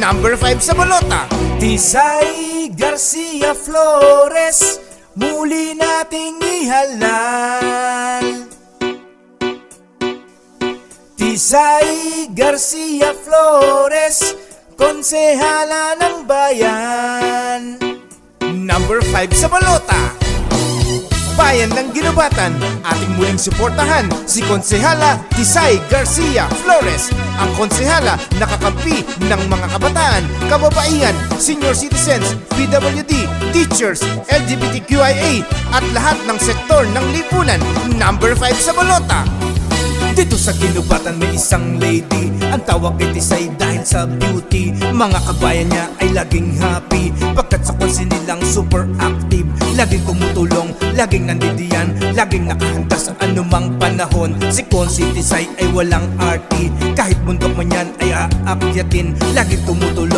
Number 5 sa balota, Tisay Garcia Flores, muli nating ihalal. Tisay Garcia Flores, konsehala ng bayan. Number 5 sa balota, Bayan ng Ginubatan, ating muling suportahan si Konsehala Tisay Garcia Flores, ang konsehala na kakampi ng mga kabataan, kababaihan, senior citizens, PWD, teachers, LGBTQIA at lahat ng sektor ng lipunan. Number 5 sa balota, Dito sa Ginubatan may isang lady, ang tawag ay Tisay dahil sa beauty. Mga kabayan niya ay laging happy, pagkat sa konsi nilang super active. Laging tumutulong, laging nandidiyan, laging nakahanda sa anumang panahon. Si Konsi Tisay ay walang arty, kahit bundok man yan ay aakyatin. Laging tumutulong